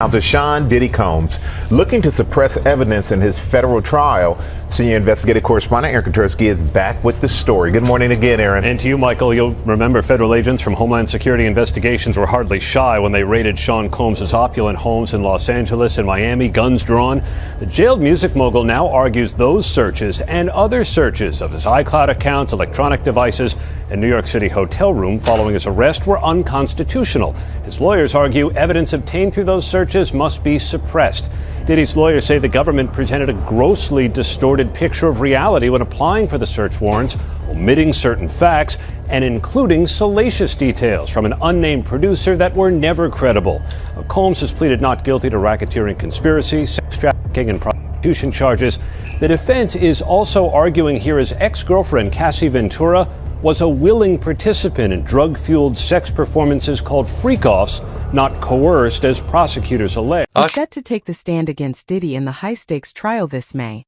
Now, Deshaun Diddy Combs, looking to suppress evidence in his federal trial. Senior investigative correspondent Aaron Katersky is back with the story. Good morning again, Aaron. And to you, Michael. You'll remember federal agents from Homeland Security investigations were hardly shy when they raided Sean Combs' opulent homes in Los Angeles and Miami, guns drawn. The jailed music mogul now argues those searches and other searches of his iCloud accounts, electronic devices, and New York City hotel room following his arrest were unconstitutional. His lawyers argue evidence obtained through those searches must be suppressed. Diddy's lawyers say the government presented a grossly distorted picture of reality when applying for the search warrants, omitting certain facts and including salacious details from an unnamed producer that were never credible. Combs has pleaded not guilty to racketeering conspiracy, sex trafficking, and prostitution charges. The defense is also arguing here his ex-girlfriend, Cassie Ventura, was a willing participant in drug-fueled sex performances called freak-offs, not coerced as prosecutors allege. Is set to take the stand against Diddy in the high-stakes trial this May,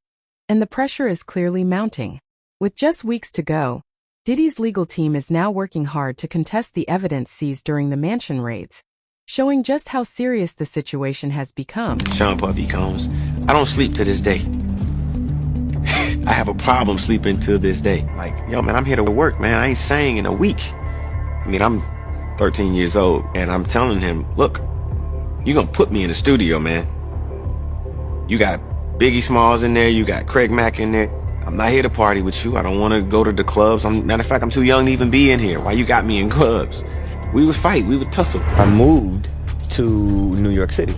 and the pressure is clearly mounting. With just weeks to go, Diddy's legal team is now working hard to contest the evidence seized during the mansion raids, showing just how serious the situation has become. Sean Puffy Combs, I don't sleep to this day. I have a problem sleeping to this day. Like, yo, man, I'm here to work, man. I ain't sang in a week. I mean, I'm 13 years old, and I'm telling him, look, you're gonna put me in the studio, man. You got Biggie Smalls in there, you got Craig Mack in there. I'm not here to party with you. I don't want to go to the clubs. Matter of fact, I'm too young to even be in here. Why you got me in clubs? We would fight, we would tussle. I moved to New York City,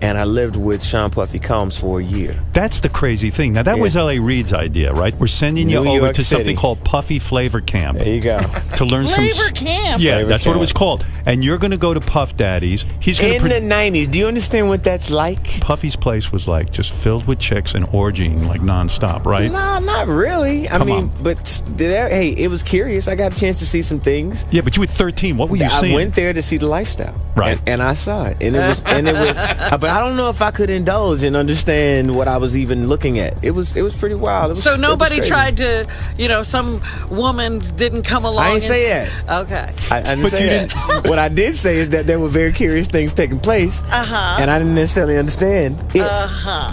and I lived with Sean Puffy Combs for a year. That's the crazy thing. Now, that was L.A. Reid's idea, right? We're sending you over to something called Puffy Flavor Camp. There you go. To learn Flavor Camp. Yeah, Flavor that's Camp. what it was called. And you're going to go to Puff Daddy's. He's going In the 90s, do you understand what that's like? Puffy's place was like just filled with chicks and orgying like nonstop, right? No, not really. I mean, but hey, it was curious. I got a chance to see some things. Yeah, but you were 13. What were you seeing? I went there to see the lifestyle, right? And I saw it, and it was, but I don't know if I could indulge and understand what I was even looking at. It was pretty wild. So nobody tried to, some woman didn't come along. I didn't say that. Okay. I didn't say that. What I did say is that there were very curious things taking place, and I didn't necessarily understand it.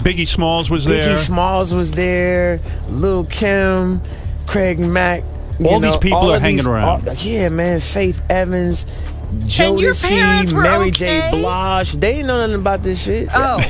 Biggie Smalls was there. Biggie Smalls was there. Lil' Kim, Craig Mack. All these people are hanging around. Yeah, man. Faith Evans. And your parents Jodeci, were Mary okay? J. Blige. They didn't know nothing about this shit. Oh.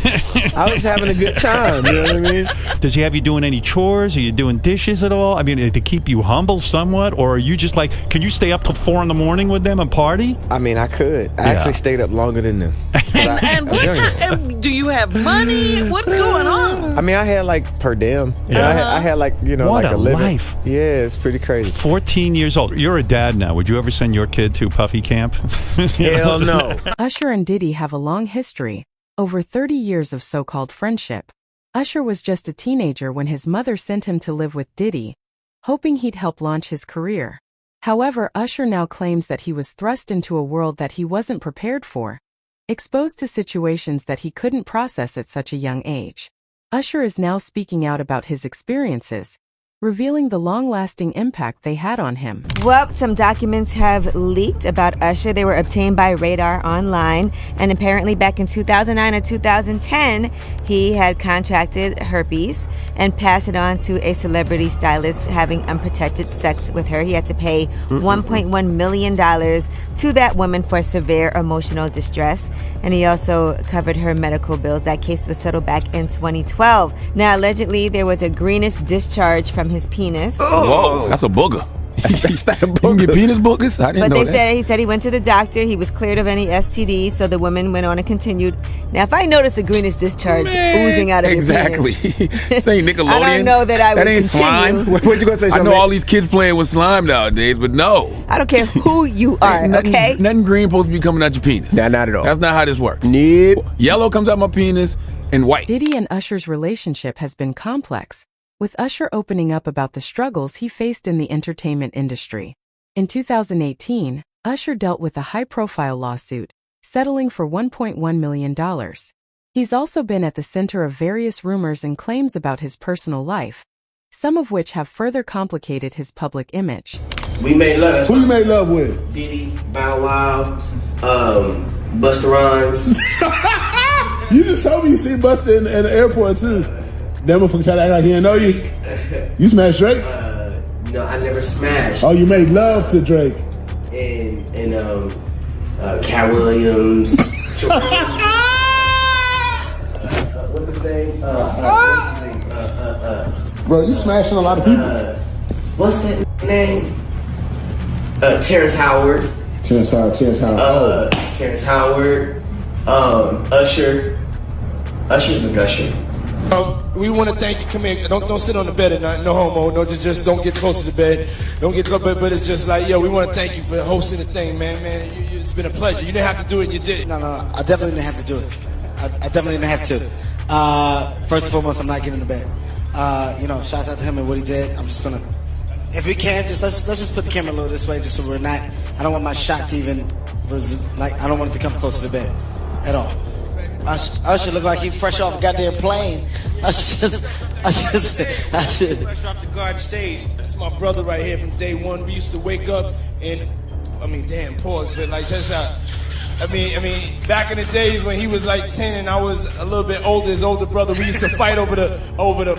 I was having a good time. You know what I mean? Does he have you doing any chores? Are you doing dishes at all? I mean, to keep you humble somewhat? Or are you just like, can you stay up till 4 a.m. with them and party? I mean, I could. I actually stayed up longer than them. And do you have money? What's going on? I mean, I had like per diem. Yeah. I had like, what like a living. life. Yeah, it's pretty crazy. 14 years old. You're a dad now. Would you ever send your kid to Puffy Camp? Hell no. Usher and Diddy have a long history, over 30 years of so-called friendship. Usher was just a teenager when his mother sent him to live with Diddy, hoping he'd help launch his career. However, Usher now claims that he was thrust into a world that he wasn't prepared for, exposed to situations that he couldn't process at such a young age. Usher is now speaking out about his experiences, revealing the long-lasting impact they had on him. Well, some documents have leaked about Usher. They were obtained by Radar Online, and apparently back in 2009 or 2010, he had contracted herpes and passed it on to a celebrity stylist having unprotected sex with her. He had to pay $1.1 million to that woman for severe emotional distress, and he also covered her medical bills. That case was settled back in 2012. Now, allegedly, there was a greenish discharge from his penis. Whoa, that's a booger. Is that a You can get penis boogers? I didn't But know they that. he said he went to the doctor. He was cleared of any STDs, so the woman went on and continued. Now, if I notice a greenish discharge oozing out of exactly. your penis, This ain't Nickelodeon. I don't know that I would That ain't continue. slime. What you gonna say? I know all these kids playing with slime nowadays, but no. I don't care who you are, Ain't nothing, okay? Nothing green supposed to be coming out your penis. Nah, not at all. That's not how this works. Nope. Yellow comes out my penis and white. Diddy and Usher's relationship has been complex, with Usher opening up about the struggles he faced in the entertainment industry. In 2018, Usher dealt with a high-profile lawsuit, settling for $1.1 million. He's also been at the center of various rumors and claims about his personal life, some of which have further complicated his public image. We made love. Who you made love with? Diddy, Bow Wow, Busta Rhymes. You just told me you see Busta in the airport too. That motherfucker try to act like he didn't know you. You smashed Drake? No, I never smashed. Oh, you made love to Drake. And Cat Williams. What's his name? Bro, you smashing a lot of people. What's that name? Terrence Howard. Terrence Howard. Terrence Howard. Usher. Usher's a gusher. We want to thank you. Come here. Don't sit on the bed at night. No homo. No, just don't get close to the bed. Don't get close. But it's just like, yo, we want to thank you for hosting the thing, man. It's been a pleasure. You didn't have to do it, and you did. No. I definitely didn't have to do it. I definitely didn't have to. First and foremost, I'm not getting in the bed. Shout out to him and what he did. I'm just gonna, if we can, let's just put the camera a little this way, just so we're not. I don't want my shot to even, I don't want it to come close to the bed, at all. Usher look like he fresh off a goddamn plane. Usher. Fresh off the garden stage. That's my brother right here from day one. We used to wake up and, pause, but like just back in the days when he was like 10 and I was a little bit older, his older brother, we used to fight over the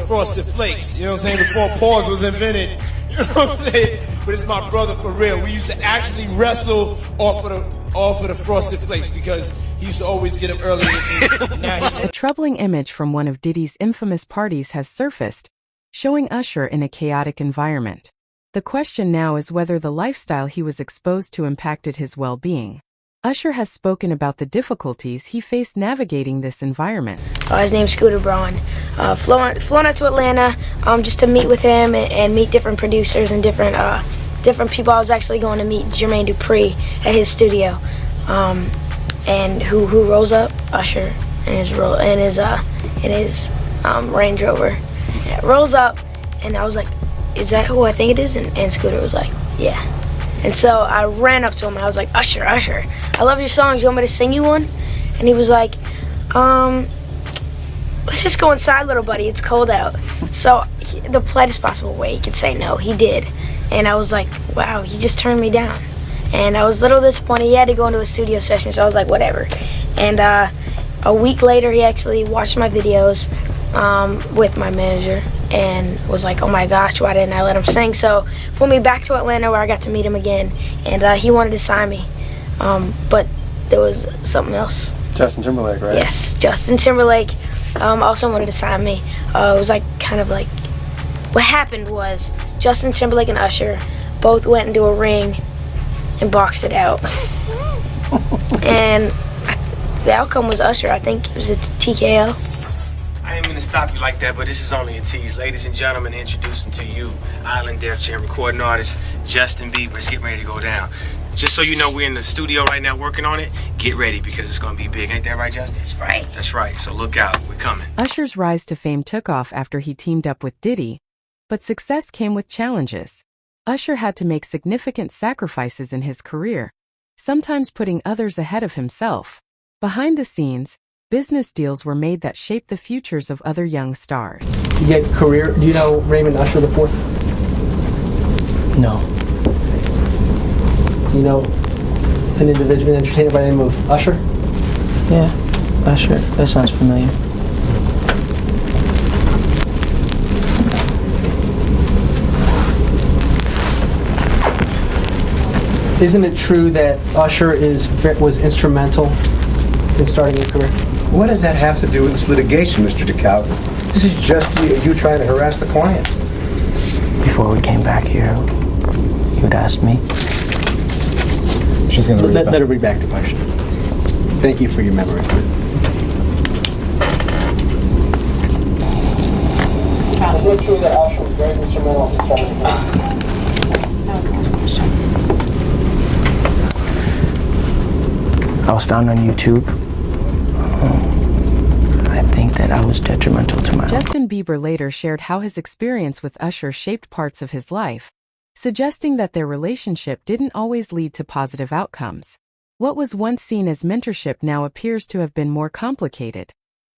Frosted Flakes. You know what I'm saying? Before pause was invented. You know what I'm saying? But it's my brother for real. We used to actually wrestle off of the Frosted Flakes because he used to always get up early. A troubling image from one of Diddy's infamous parties has surfaced, showing Usher in a chaotic environment. The question now is whether the lifestyle he was exposed to impacted his well-being. Usher has spoken about the difficulties he faced navigating this environment. His name's Scooter Braun. Flown out to Atlanta just to meet with him and meet different producers and different people. I was actually going to meet Jermaine Dupri at his studio. And who rolls up? Usher in his Range Rover. Yeah, rolls up, and I was like, "Is that who I think it is?" And Scooter was like, "Yeah." And so I ran up to him and I was like, Usher, I love your songs. You want me to sing you one? And he was like, let's just go inside, little buddy. It's cold out. So the politest possible way he could say no, he did. And I was like, wow, he just turned me down. And I was a little disappointed. He had to go into a studio session, so I was like, whatever. And a week later, he actually watched my videos with my manager and was like, oh my gosh, why didn't I let him sing? So flew me back to Atlanta where I got to meet him again, and he wanted to sign me. But there was something else. Justin Timberlake, right? Yes, Justin Timberlake also wanted to sign me. It was like kind of like, what happened was Justin Timberlake and Usher both went into a ring and boxed it out. And the outcome was Usher. I think it was a TKO. I ain't mean to stop you like that, but this is only a tease. Ladies and gentlemen, introducing to you Island Def Jam recording artist Justin Bieber. It's getting ready to go down. Just so you know, we're in the studio right now working on it. Get ready because it's going to be big. Ain't that right, Justin? That's right. That's right. So look out. We're coming. Usher's rise to fame took off after he teamed up with Diddy, but success came with challenges. Usher had to make significant sacrifices in his career, sometimes putting others ahead of himself. Behind the scenes, business deals were made that shaped the futures of other young stars. You get career. Do you know Raymond Usher IV? No. Do you know an individual, an entertainer by the name of Usher? Yeah, Usher. That sounds familiar. Isn't it true that Usher was instrumental in starting your career? What does that have to do with this litigation, Mr. DeKalb? This is just you trying to harass the client. Before we came back here, you had asked me. She's going to let her read back the question. Thank you for your memory. Is it true that Usher was very instrumental in starting your career? That was the last question. I was found on YouTube. I think that I was detrimental to my life. Justin Bieber later shared how his experience with Usher shaped parts of his life, suggesting that their relationship didn't always lead to positive outcomes. What was once seen as mentorship now appears to have been more complicated.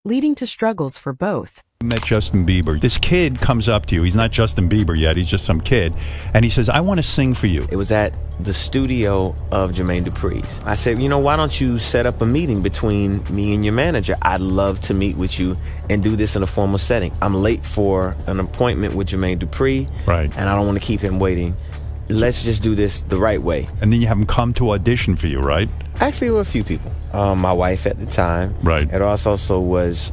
leading to struggles for both. Met Justin Bieber. This kid comes up to you. He's not Justin Bieber yet. He's just some kid. And he says, I want to sing for you. It was at the studio of Jermaine Dupri's. I said, why don't you set up a meeting between me and your manager? I'd love to meet with you and do this in a formal setting. I'm late for an appointment with Jermaine Dupri. Right. And I don't want to keep him waiting. Let's just do this the right way. And then you have him come to audition for you, right? Actually, there were a few people. My wife at the time. Right. It also was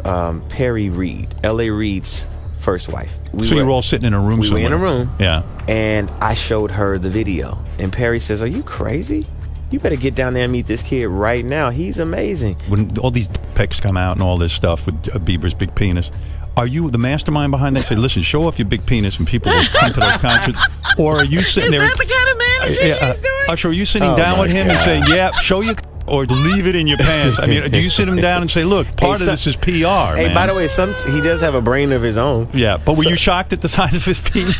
Perry Reed, L.A. Reid's first wife. So you were all sitting in a room We somewhere. were in a room. Yeah. And I showed her the video. And Perry says, are you crazy? You better get down there and meet this kid right now. He's amazing. When all these pics come out and all this stuff with Bieber's big penis, are you the mastermind behind that? Say, listen, show off your big penis and people will come to those concerts. Or are you sitting there? Is that the kind of management he's doing? Usher, are you sitting down with him and saying, yeah, show your or leave it in your pants? I mean, do you sit him down and say, look, part of this is PR, Hey, man. by the way, he does have a brain of his own. Yeah, but were you shocked at the size of his penis?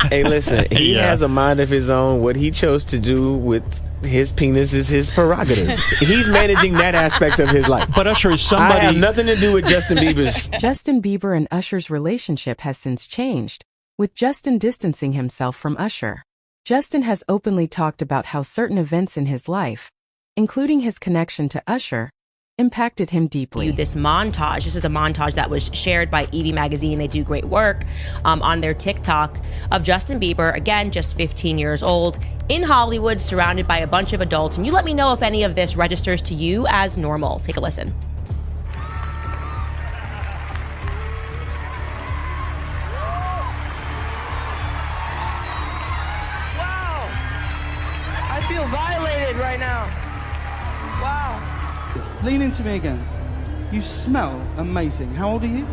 Hey, listen, he has a mind of his own. What he chose to do with his penis is his prerogative. He's managing that aspect of his life. But Usher is somebody... I have nothing to do with Justin Bieber's... Justin Bieber and Usher's relationship has since changed, with Justin distancing himself from Usher. Justin has openly talked about how certain events in his life, including his connection to Usher, impacted him deeply. This montage, this is a montage that was shared by Evie Magazine. They do great work on their TikTok of Justin Bieber, again, just 15 years old, in Hollywood, surrounded by a bunch of adults. And you let me know if any of this registers to you as normal. Take a listen. Wow! I feel violated right now. Wow. Lean into me again. You smell amazing. How old are you?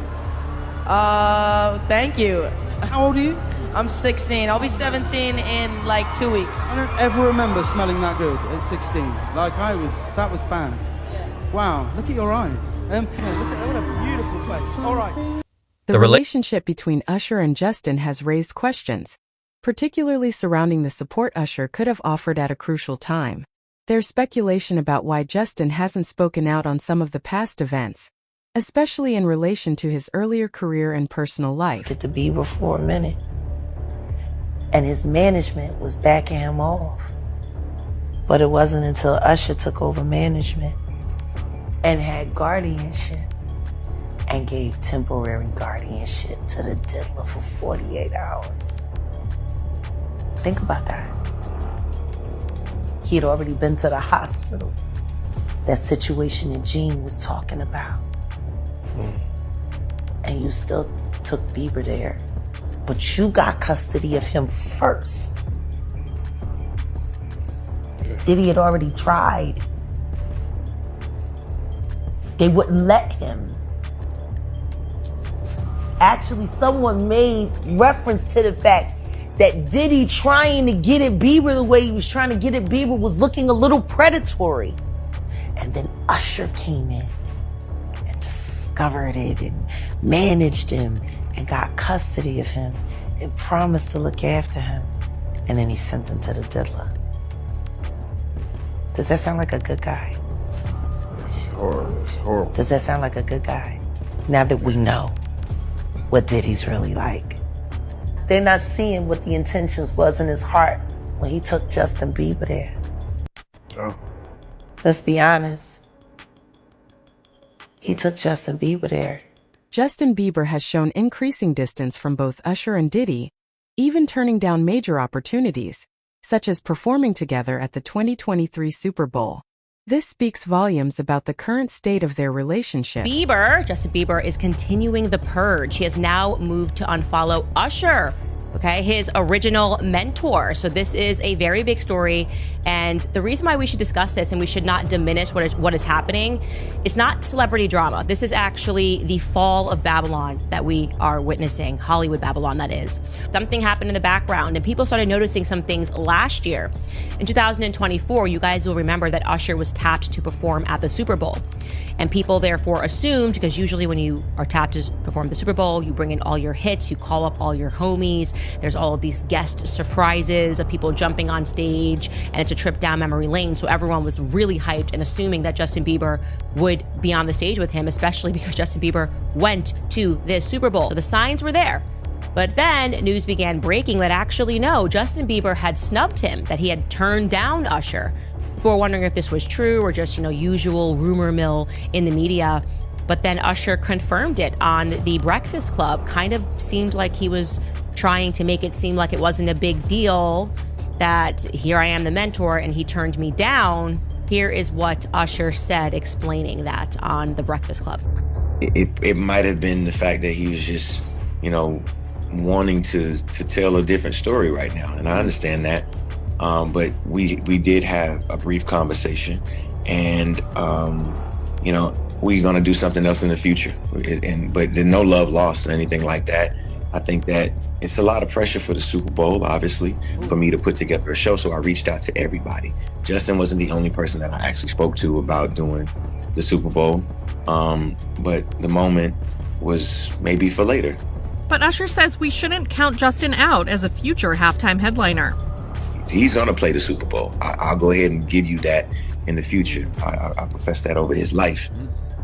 Thank you. How old are you? I'm 16. I'll be 17 in like 2 weeks. I don't ever remember smelling that good at 16. Like that was bad. Yeah. Wow, look at your eyes. Yeah, look at what a beautiful face. All right. The relationship between Usher and Justin has raised questions, particularly surrounding the support Usher could have offered at a crucial time. There's speculation about why Justin hasn't spoken out on some of the past events, especially in relation to his earlier career and personal life. To Bieber for a minute, and his management was backing him off. But it wasn't until Usher took over management and had guardianship and gave temporary guardianship to the diddler for 48 hours. Think about that. He had already been to the hospital. That situation that Gene was talking about. And you still took Bieber there. But you got custody of him first. Diddy had already tried. They wouldn't let him. Actually, someone made reference to the fact that Diddy trying to get at Bieber the way he was trying to get at Bieber was looking a little predatory. And then Usher came in and discovered it and managed him and got custody of him and promised to look after him. And then he sent him to the diddler. Does that sound like a good guy? It's horrible. Does that sound like a good guy? Now that we know what Diddy's really like. They're not seeing what the intentions was in his heart when he took Justin Bieber there. Oh. Let's be honest. He took Justin Bieber there. Justin Bieber has shown increasing distance from both Usher and Diddy, even turning down major opportunities, such as performing together at the 2023 Super Bowl. This speaks volumes about the current state of their relationship. Justin Bieber is continuing the purge. He has now moved to unfollow Usher, okay, his original mentor. So this is a very big story. And the reason why we should discuss this and we should not diminish what is happening, it's not celebrity drama. This is actually the fall of Babylon that we are witnessing, Hollywood Babylon, that is. Something happened in the background and people started noticing some things last year. In 2024, you guys will remember that Usher was tapped to perform at the Super Bowl. And people therefore assumed, because usually when you are tapped to perform the Super Bowl, you bring in all your hits, you call up all your homies, there's all of these guest surprises of people jumping on stage, and it's a trip down memory lane. So everyone was really hyped and assuming that Justin Bieber would be on the stage with him, especially because Justin Bieber went to this Super Bowl. So the signs were there. But then news began breaking that actually no, Justin Bieber had snubbed him, that he had turned down Usher. People were wondering if this was true or just, usual rumor mill in the media. But then Usher confirmed it on The Breakfast Club. Kind of seemed like he was trying to make it seem like it wasn't a big deal, that here I am the mentor and he turned me down. Here is what Usher said explaining that on The Breakfast Club. It might have been the fact that he was just, wanting to tell a different story right now, and I understand that. But we did have a brief conversation, and we're gonna do something else in the future. But there's no love lost or anything like that. I think that it's a lot of pressure for the Super Bowl, obviously, for me to put together a show. So I reached out to everybody. Justin wasn't the only person that I actually spoke to about doing the Super Bowl, but the moment was maybe for later. But Usher says we shouldn't count Justin out as a future halftime headliner. He's going to play the Super Bowl. I'll go ahead and give you that in the future. I profess that over his life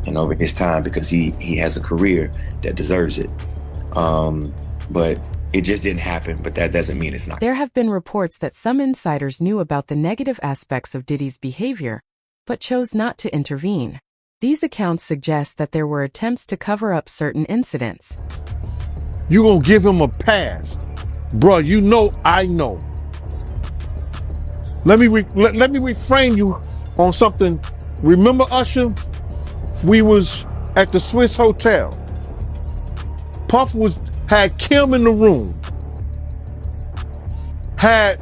and over his time, because he has a career that deserves it. But it just didn't happen, but that doesn't mean it's not. There have been reports that some insiders knew about the negative aspects of Diddy's behavior, but chose not to intervene. These accounts suggest that there were attempts to cover up certain incidents. You gonna give him a pass. Bruh, I know. Let me reframe you on something. Remember Usher? We was at the Swiss Hotel. Puff had Kim in the room. Had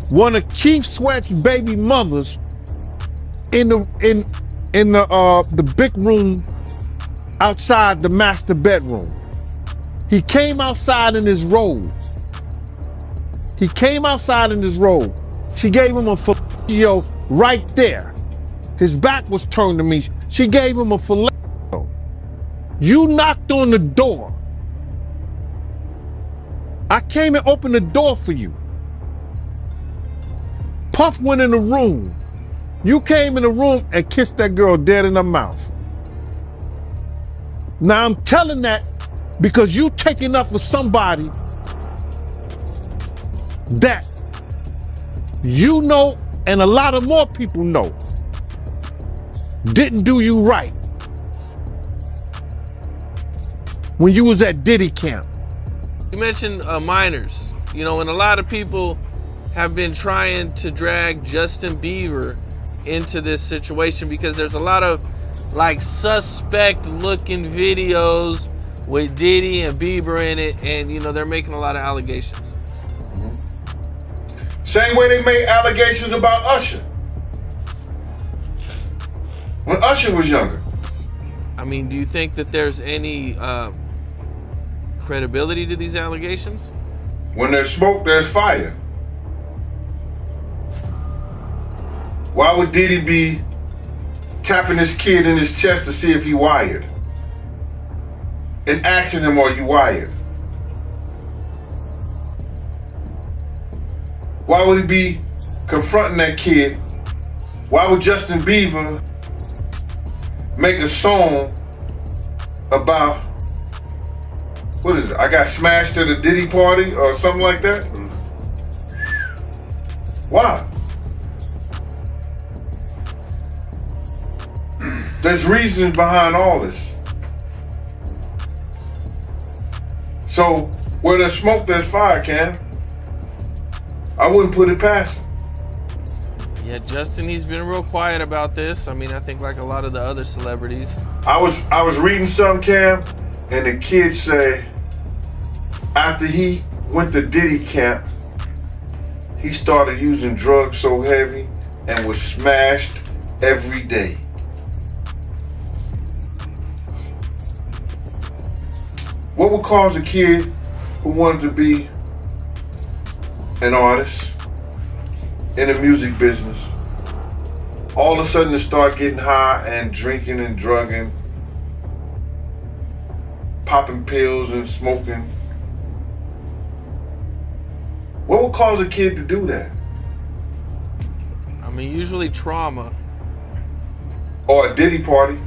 one of Keith Sweat's baby mothers in the big room outside the master bedroom. He came outside in his robe. She gave him a fellatio right there. His back was turned to me. She gave him a fellatio. You knocked on the door. I came and opened the door for you. Puff went in the room. You came in the room and kissed that girl dead in her mouth. Now I'm telling that because you taking up for somebody that you know and a lot of more people know didn't do you right when you was at Diddy camp. You mentioned minors, and a lot of people have been trying to drag Justin Bieber into this situation because there's a lot of suspect looking videos with Diddy and Bieber in it, and they're making a lot of allegations. Same way they made allegations about Usher when Usher was younger. I mean, do you think that there's any credibility to these allegations? When there's smoke, there's fire. Why would Diddy be tapping his kid in his chest to see if he wired? And asking him, are you wired? Why would he be confronting that kid? Why would Justin Bieber make a song about, what is it? I got smashed at a Diddy party or something like that? Why? There's reasons behind all this. So where there's smoke, there's fire, Cam. I wouldn't put it past him. Yeah, Justin, he's been real quiet about this. I mean, I think like a lot of the other celebrities. I was reading some, Cam, and the kids say after he went to Diddy camp, he started using drugs so heavy and was smashed every day. What would cause a kid who wanted to be an artist in the music business, all of a sudden to start getting high and drinking and drugging, popping pills and smoking. What would cause a kid to do that? I mean, usually trauma. Or a Diddy party.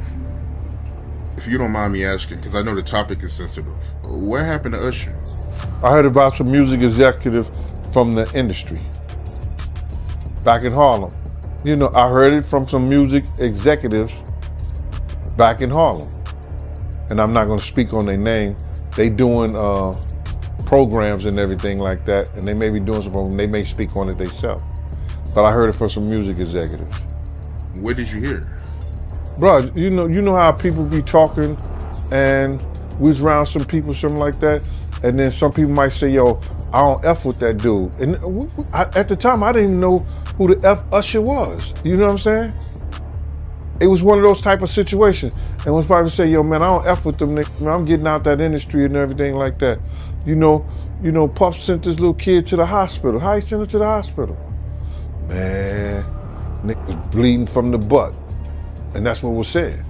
If you don't mind me asking, because I know the topic is sensitive, what happened to Usher? I heard about some music executive from the industry back in Harlem. You know, I heard it from some music executives back in Harlem. And I'm not gonna speak on their name. They doing programs and everything like that, and they may be doing something, they may speak on it themselves. But I heard it from some music executives. Where did you hear it? Bro, you know how people be talking and we was around some people, something like that, and then some people might say, yo, I don't F with that dude. And at the time, I didn't even know who the F Usher was. You know what I'm saying? It was one of those type of situations. And when people say, yo, man, I don't F with them niggas, man, I'm getting out that industry and everything like that. You know, Puff sent this little kid to the hospital. How he sent him to the hospital? Man, nigga was bleeding from the butt. And that's what was said.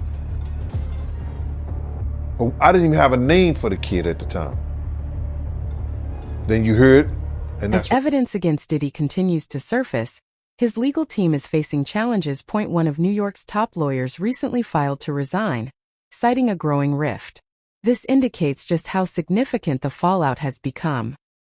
But I didn't even have a name for the kid at the time. Then you heard, and As evidence against Diddy continues to surface, his legal team is facing challenges. One of New York's top lawyers recently filed to resign, citing a growing rift. This indicates just how significant the fallout has become.